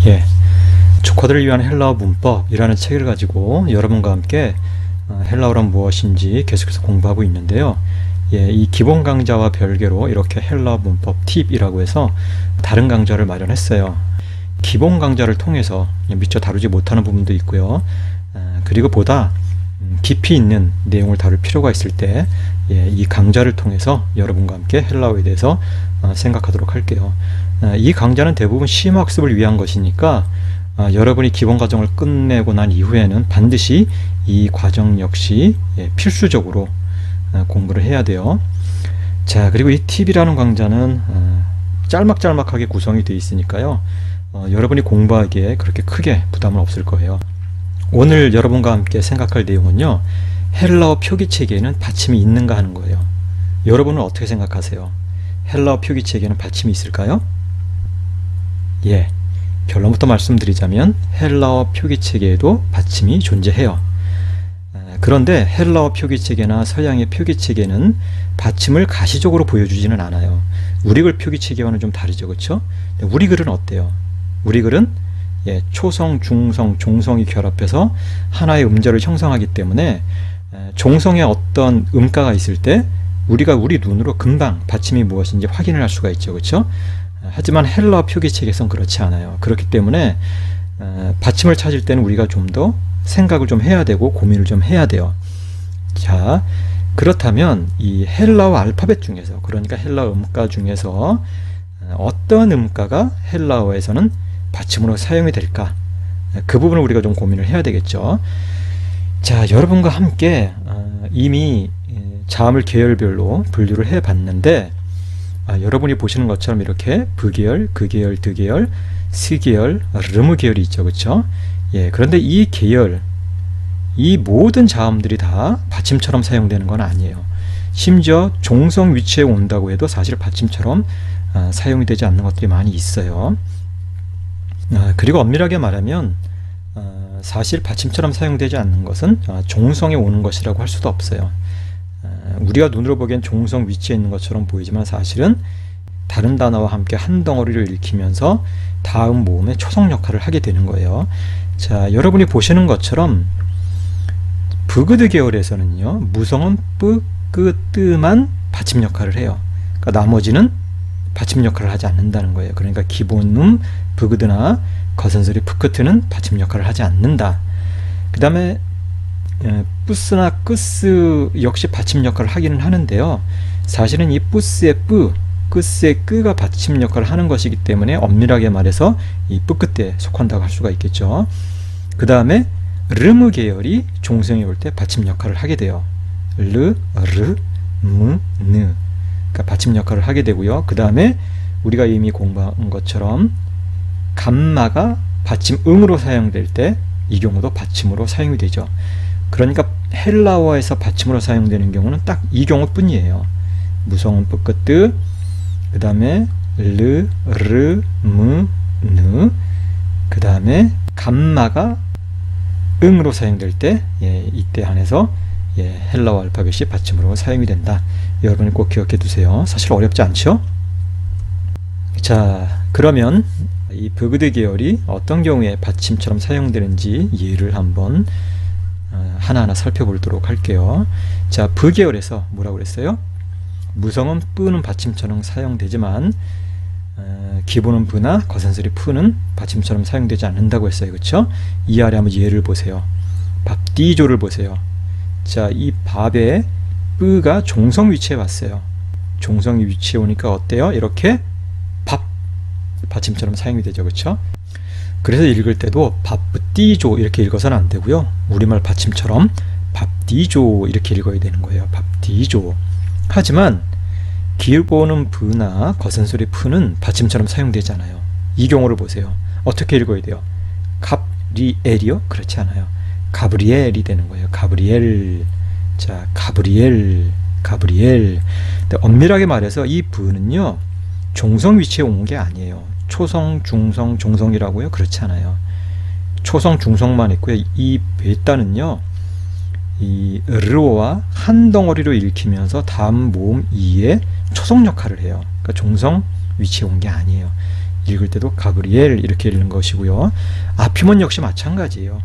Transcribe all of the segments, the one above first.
예, 조커들을 위한 헬라어 문법이라는 책을 가지고 여러분과 함께 헬라어란 무엇인지 계속해서 공부하고 있는데요. 예, 이 기본 강좌와 별개로 이렇게 헬라어 문법 팁이라고 해서 다른 강좌를 마련했어요. 기본 강좌를 통해서 미처 다루지 못하는 부분도 있고요. 그리고 보다 깊이 있는 내용을 다룰 필요가 있을 때 이 강좌를 통해서 여러분과 함께 헬라어에 대해서 생각하도록 할게요. 이 강좌는 대부분 시험학습을 위한 것이니까 여러분이 기본 과정을 끝내고 난 이후에는 반드시 이 과정 역시 필수적으로 공부를 해야 돼요. 자, 그리고 이 팁이라는 강좌는 짤막짤막하게 구성이 되어 있으니까요. 여러분이 공부하기에 그렇게 크게 부담은 없을 거예요. 오늘 여러분과 함께 생각할 내용은요, 헬라어 표기체계에는 받침이 있는가 하는 거예요. 여러분은 어떻게 생각하세요? 헬라어 표기체계에는 받침이 있을까요? 예, 결론부터 말씀드리자면 헬라어 표기체계에도 받침이 존재해요. 그런데 헬라어 표기체계나 서양의 표기체계는 받침을 가시적으로 보여주지는 않아요. 우리글 표기체계와는 좀 다르죠, 그렇죠? 우리글은 어때요? 우리글은 초성, 중성, 종성이 결합해서 하나의 음절을 형성하기 때문에 종성에 어떤 음가가 있을 때 우리가 우리 눈으로 금방 받침이 무엇인지 확인을 할 수가 있죠, 그렇죠? 하지만 헬라어 표기체계에선 그렇지 않아요. 그렇기 때문에 받침을 찾을 때는 우리가 좀 더 생각을 좀 해야 되고 고민을 좀 해야 돼요. 자, 그렇다면 이 헬라어 알파벳 중에서, 그러니까 헬라어 음가 중에서 어떤 음가가 헬라어에서는 받침으로 사용이 될까? 그 부분을 우리가 좀 고민을 해야 되겠죠. 자, 여러분과 함께 이미 자음을 계열별로 분류를 해 봤는데 여러분이 보시는 것처럼 이렇게 부계열, 극계열, 드계열, 스계열, 르무 계열이 있죠, 그렇죠? 예, 그런데 이 계열, 이 모든 자음들이 다 받침처럼 사용되는 건 아니에요. 심지어 종성 위치에 온다고 해도 사실 받침처럼 사용이 되지 않는 것들이 많이 있어요. 그리고 엄밀하게 말하면 사실 받침처럼 사용되지 않는 것은 종성에 오는 것이라고 할 수도 없어요. 우리가 눈으로 보기엔 종성 위치에 있는 것처럼 보이지만 사실은 다른 단어와 함께 한 덩어리를 읽히면서 다음 모음의 초성 역할을 하게 되는 거예요. 자, 여러분이 보시는 것처럼 부그드 계열에서는요, 무성음 뿌, 끄, 뜨만 받침 역할을 해요. 그러니까 나머지는 받침 역할을 하지 않는다는 거예요. 그러니까 기본음 부그드나 거선소리 푸크트는 받침 역할을 하지 않는다. 그 다음에 뿌스나 끄스 역시 받침 역할을 하기는 하는데요. 사실은 이 뿌스의 뿌, 끄스의 끄가 받침 역할을 하는 것이기 때문에 엄밀하게 말해서 이 뿌끝에 속한다고 할 수가 있겠죠. 그 다음에 르무 계열이 종성이 올 때 받침 역할을 하게 돼요. 르, 르, 무, 느. 그러니까 받침 역할을 하게 되고요. 그 다음에 우리가 이미 공부한 것처럼 감마가 받침 음으로 사용될 때 이 경우도 받침으로 사용이 되죠. 그러니까 헬라어에서 받침으로 사용되는 경우는 딱 이 경우뿐이에요. 무성음 뿌끄뜨, 그 다음에 르, 르, 무, 느, 그 다음에 감마가 음으로 사용될 때 이때 한해서 헬라어 알파벳이 받침으로 사용이 된다. 여러분이 꼭 기억해 두세요. 사실 어렵지 않죠? 자, 그러면 이 부그드 계열이 어떤 경우에 받침처럼 사용되는지 예를 한번 하나하나 살펴보도록 할게요. 자, 부 계열에서 뭐라고 그랬어요? 무성음 뿌는 받침처럼 사용되지만 기본음 부나 거선소리 푸는 받침처럼 사용되지 않는다고 했어요, 그렇죠? 이 아래 한번 예를 보세요. 밥디조를 보세요. 자, 이 밥에 뿌가 종성 위치에 왔어요. 종성 위치에 오니까 어때요? 이렇게 밥 받침처럼 사용이 되죠, 그렇죠? 그래서 읽을 때도 밥디조 이렇게 읽어서는 안 되고요. 우리말 받침처럼 밥디조 이렇게 읽어야 되는 거예요. 밥디조. 하지만 기본음 부나 거선소리 푸는 받침처럼 사용되잖아요. 이 경우를 보세요. 어떻게 읽어야 돼요? 가브리엘이요? 그렇지 않아요. 가브리엘이 되는 거예요. 가브리엘. 자, 가브리엘, 가브리엘. 근데 엄밀하게 말해서 이 부는요, 종성 위치에 온 게 아니에요. 초성, 중성, 종성이라고요? 그렇지 않아요. 초성, 중성만 있고요. 이 베타는요, 이 르와 한 덩어리로 읽히면서 다음 모음 이에 초성 역할을 해요. 그러니까 종성 위치에 온 게 아니에요. 읽을 때도 가브리엘 이렇게 읽는 것이고요. 아피몬 역시 마찬가지예요.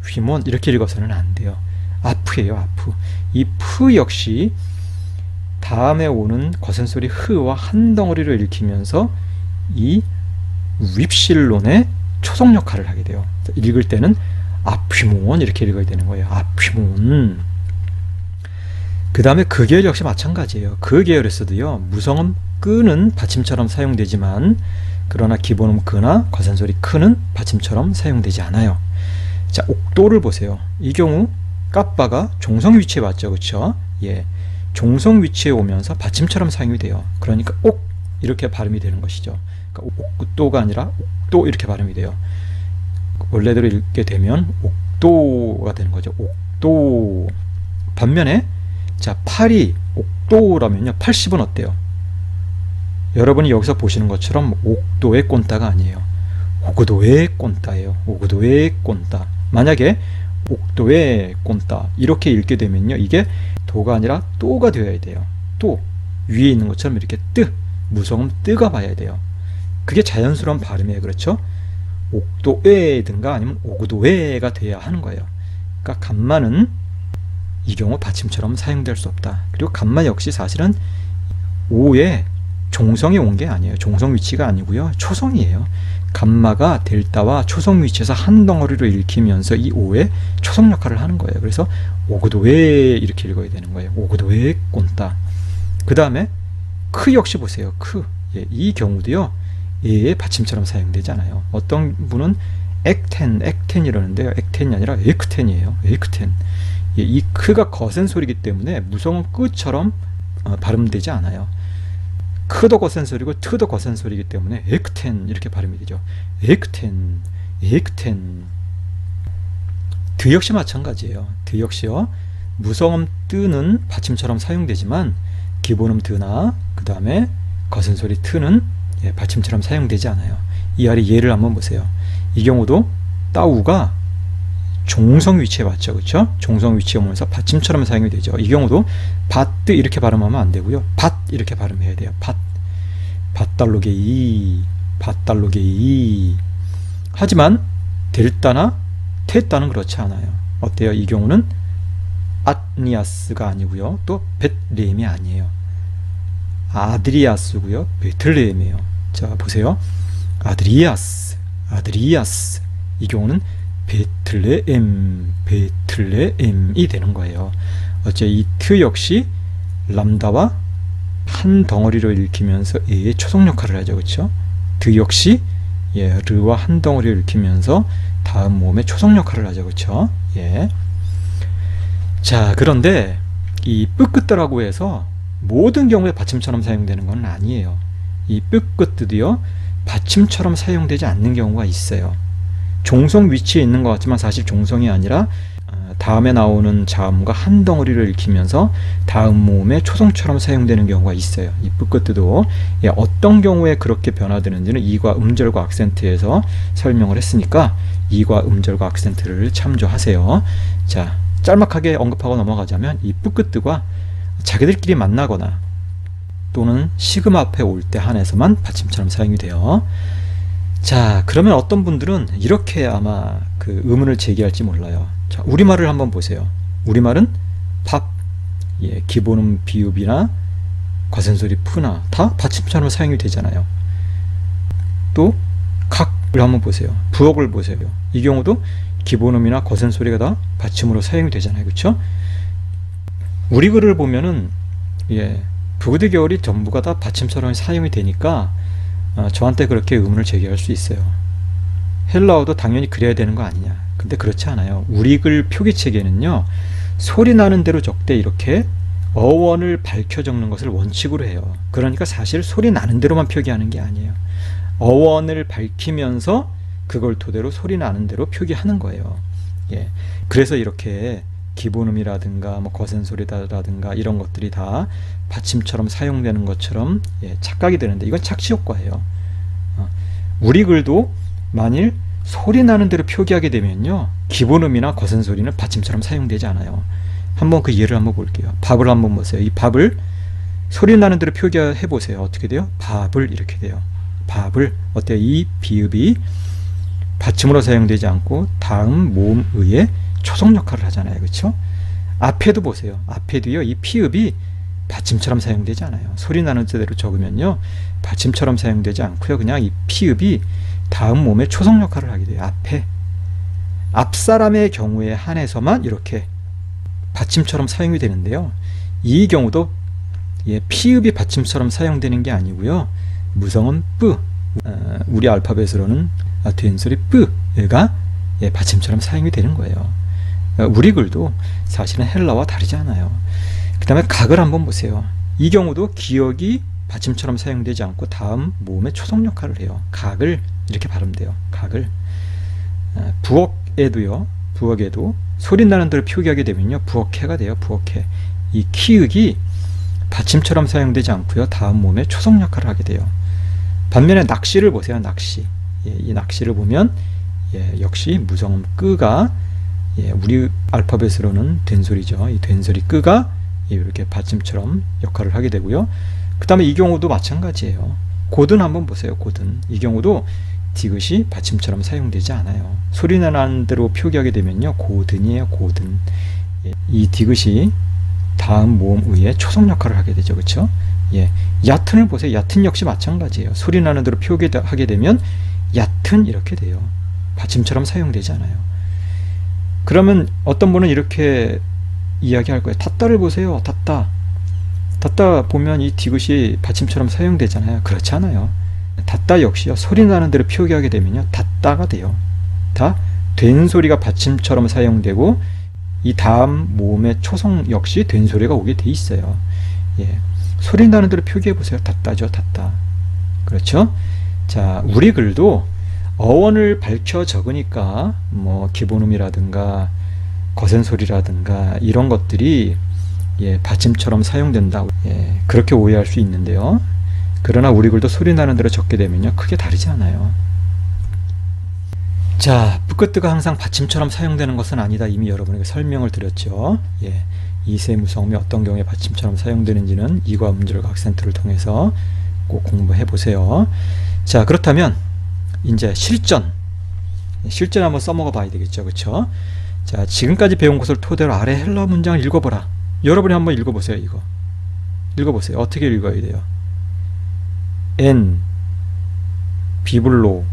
휘몬 이렇게 읽어서는 안 돼요. 아프예요. 아프. 이 프 역시 다음에 오는 거센소리 흐와 한 덩어리로 읽히면서 이 윕실론의 초성 역할을 하게 돼요. 읽을 때는 아피몬 이렇게 읽어야 되는 거예요. 아피몬. 그 다음에 그 계열 역시 마찬가지예요. 그 계열에서도요, 무성음 끄는 받침처럼 사용되지만 그러나 기본음 그나 거센소리 크는 받침처럼 사용되지 않아요. 자, 옥도를 보세요. 이 경우 까빠가 종성 위치에 왔죠. 그쵸? 예. 종성 위치에 오면서 받침처럼 사용이 돼요. 그러니까 옥 이렇게 발음이 되는 것이죠. 그러니까 옥도가 아니라 옥도 이렇게 발음이 돼요. 원래대로 읽게 되면 옥도가 되는 거죠. 옥도. 반면에 자, 8이 옥도라면요, 80은 어때요? 여러분이 여기서 보시는 것처럼 옥도의 꼰따가 아니에요. 오그도의 꼰따예요. 오그도의 꼰따. 만약에 옥도의 꼰따 이렇게 읽게 되면요, 이게 도가 아니라 또가 되어야 돼요. 또 위에 있는 것처럼 이렇게 뜨, 무성음 뜨가 봐야 돼요. 그게 자연스러운 발음이에요. 그렇죠? 옥도에든가 아니면 오그도에가 돼야 하는 거예요. 그러니까 감마는 이 경우 받침처럼 사용될 수 없다. 그리고 감마 역시 사실은 오에 종성이 온 게 아니에요. 종성 위치가 아니고요, 초성이에요. 감마가 델타와 초성 위치에서 한 덩어리로 읽히면서 이 오의 초성 역할을 하는 거예요. 그래서 오그도에 이렇게 읽어야 되는 거예요. 오그도에 꼰따. 그 다음에 크 역시 보세요. 크. 예, 이 경우도요, 에의 받침처럼 사용되지 않아요. 어떤 분은 액텐 이러는데요, 액텐이 아니라 에크텐이에요. 에크텐. 예, 이 크가 거센 소리이기 때문에 무성음 끄처럼 발음되지 않아요. 크도 거센 소리고 트도 거센 소리이기 때문에 에크텐 이렇게 발음이 되죠. 에크텐, 에크텐. 드 역시 마찬가지예요. 드 역시요, 무성음 뜨는 받침처럼 사용되지만 기본음 드나 그 다음에 거센 소리 트는 예, 받침처럼 사용되지 않아요. 이 아래 예를 한번 보세요. 이 경우도 따우가 종성 위치에 왔죠. 그렇죠? 종성 위치에 오면서 받침처럼 사용이 되죠. 이 경우도 밭 이렇게 발음하면 안 되고요, 밭 이렇게 발음해야 돼요. 밭. 밭달로게이, 밭달로게이. 하지만 델타나 테타는 그렇지 않아요. 어때요? 이 경우는 아트니아스가 아니고요, 또 벳레헴이 아니에요. 아드리아스고요, 베틀레헴이에요. 자, 보세요. 아드리아스, 아드리아스. 이 경우는 베틀레헴, 베틀레헴이 되는 거예요. 어째 이 트 역시 람다와 한 덩어리로 읽히면서 에의 초성 역할을 하죠. 그렇죠? 드 역시 예, 르와 한 덩어리로 읽히면서 다음 모음의 초성 역할을 하죠. 그렇죠? 예. 자, 그런데 이 쁘끄뜨라고 해서 모든 경우에 받침처럼 사용되는 건 아니에요. 이 쁘끄뜨도요, 받침처럼 사용되지 않는 경우가 있어요. 종성 위치에 있는 것 같지만 사실 종성이 아니라 다음에 나오는 자음과 한 덩어리를 읽히면서 다음 모음의 초성처럼 사용되는 경우가 있어요. 이 쁘끄뜨도 예, 어떤 경우에 그렇게 변화되는지는 이과 음절과 악센트에서 설명을 했으니까 이과 음절과 악센트를 참조하세요. 자, 짤막하게 언급하고 넘어가자면 이 쁘끄뜨가 자기들끼리 만나거나 또는 시금 앞에 올 때 한해서만 받침처럼 사용이 돼요. 자, 그러면 어떤 분들은 이렇게 아마 그 의문을 제기할지 몰라요. 자, 우리말을 한번 보세요. 우리말은 밥, 예, 기본음 비읍이나 과센소리 푸나 다 받침처럼 사용이 되잖아요. 또 각을 한번 보세요. 부억을 보세요. 이 경우도 기본음이나 거센소리가 다 받침으로 사용이 되잖아요. 그렇죠? 우리 글을 보면은 예, 부구드 겨울이 전부가 다 받침처럼 사용이 되니까 저한테 그렇게 의문을 제기할 수 있어요. 헬라어도 당연히 그래야 되는 거 아니냐. 근데 그렇지 않아요. 우리 글 표기체계는요, 소리 나는 대로 적되 이렇게 어원을 밝혀 적는 것을 원칙으로 해요. 그러니까 사실 소리 나는 대로만 표기하는 게 아니에요. 어원을 밝히면서 그걸 토대로 소리 나는 대로 표기하는 거예요. 예. 그래서 이렇게 기본음이라든가 뭐 거센 소리다라든가 이런 것들이 다 받침처럼 사용되는 것처럼 예, 착각이 되는데 이건 착시 효과예요. 우리 글도 만일 소리 나는 대로 표기하게 되면요, 기본음이나 거센 소리는 받침처럼 사용되지 않아요. 한번 그 예를 한번 볼게요. 밥을 한번 보세요. 이 밥을 소리 나는 대로 표기해 보세요. 어떻게 돼요? 밥을 이렇게 돼요. 밥을 어때요? 이 비읍이 받침으로 사용되지 않고 다음 모음의의 초성 역할을 하잖아요. 그렇죠? 앞에도 보세요. 앞에도요. 이 피읍이 받침처럼 사용되지 않아요. 소리 나는 대로 적으면요. 받침처럼 사용되지 않고요. 그냥 이 피읍이 다음 모음의 초성 역할을 하게 돼요. 앞에. 앞사람의 경우에 한해서만 이렇게 받침처럼 사용이 되는데요. 이 경우도 피읍이 받침처럼 사용되는 게 아니고요. 무성음 뿌, 우리 알파벳으로는 된소리 뿌가 받침처럼 사용이 되는 거예요. 우리 글도 사실은 헬라와 다르지 않아요. 그 다음에 각을 한번 보세요. 이 경우도 기역이 받침처럼 사용되지 않고 다음 모음의 초성 역할을 해요. 각을 이렇게 발음돼요. 각을. 부엌에도요. 부엌에도 소리 나는 대로 표기하게 되면요. 부엌해가 돼요. 부엌해. 이 키읔이 받침처럼 사용되지 않고요. 다음 모음의 초성 역할을 하게 돼요. 반면에 낚시를 보세요. 낚시. 이 낚시를 보면 역시 무성음 끄가 우리 알파벳으로는 된소리죠. 이 된소리 끄가 이렇게 받침처럼 역할을 하게 되고요. 그 다음에 이 경우도 마찬가지예요. 고든 한번 보세요. 고든. 이 경우도 디귿이 받침처럼 사용되지 않아요. 소리 나는 대로 표기하게 되면요. 고든이에요. 고든. 이 디귿이 다음 모음의의 초성 역할을 하게 되죠. 그렇죠? 얕은을 보세요. 얕은 역시 마찬가지예요. 소리 나는 대로 표기하게 되면 얕은 이렇게 돼요. 받침처럼 사용되지 않아요. 그러면 어떤 분은 이렇게 이야기할 거예요. 탔다를 보세요. 탔다. 탔다 보면 이 디귿이 받침처럼 사용되잖아요. 그렇지 않아요. 탔다 역시요. 소리 나는 대로 표기하게 되면요. 탔다가 돼요. 다 된 소리가 받침처럼 사용되고 이 다음 모음의 초성 역시 된 소리가 오게 돼 있어요. 소리 나는 대로 표기해 보세요. 탔다죠. 탔다. 그렇죠? 자, 우리 글도 어원을 밝혀 적으니까 뭐 기본음이라든가 거센 소리라든가 이런 것들이 받침처럼 사용된다. 그렇게 오해할 수 있는데요. 그러나 우리 글도 소리 나는 대로 적게 되면요. 크게 다르지 않아요. 자, 뿌끄뜨가 항상 받침처럼 사용되는 것은 아니다. 이미 여러분에게 설명을 드렸죠. 이세 무성음이 어떤 경우에 받침처럼 사용되는지는 이과 음절과 악센트를 통해서 꼭 공부해 보세요. 자, 그렇다면 이제 실전 한번 써먹어 봐야 되겠죠. 그쵸? 자, 지금까지 배운 것을 토대로 아래 헬라어 문장을 읽어보라. 여러분이 한번 읽어보세요. 이거 읽어보세요. 어떻게 읽어야 돼요? 엔 비블로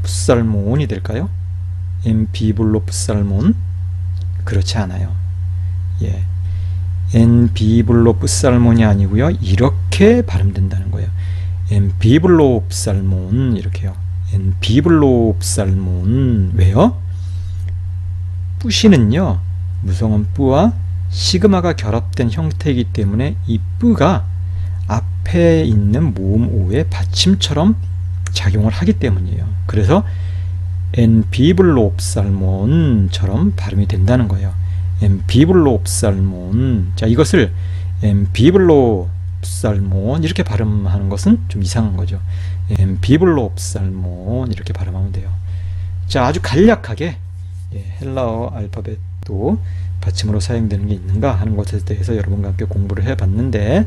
풋살몬이 될까요? 엔 비블로 풋살몬? 그렇지 않아요. 엔 비블로 풋살몬이 아니고요. 이렇게 발음된다는 거예요. 엔 비블로 풋살몬 이렇게요. 엔 비블로 풋살몬. 왜요? 뿌시는요. 무성음 뿌와 시그마가 결합된 형태이기 때문에 이 뿌가 앞에 있는 모음 오의 받침처럼 작용을 하기 때문이에요. 그래서 엔 비블로 옵살몬처럼 발음이 된다는 거예요. 엔 비블로 옵살몬. 자, 이것을 엔 비블로 옵살몬 이렇게 발음하는 것은 좀 이상한 거죠. 엔 비블로 옵살몬 이렇게 발음하면 돼요. 자, 아주 간략하게 헬라어 알파벳도 받침으로 사용되는 게 있는가 하는 것에 대해서 여러분과 함께 공부를 해 봤는데,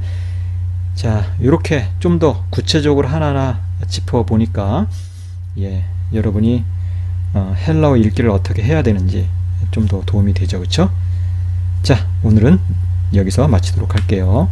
자, 이렇게 좀 더 구체적으로 하나하나 짚어보니까 여러분이 헬라어 읽기를 어떻게 해야 되는지 좀 더 도움이 되죠. 그쵸? 자, 오늘은 여기서 마치도록 할게요.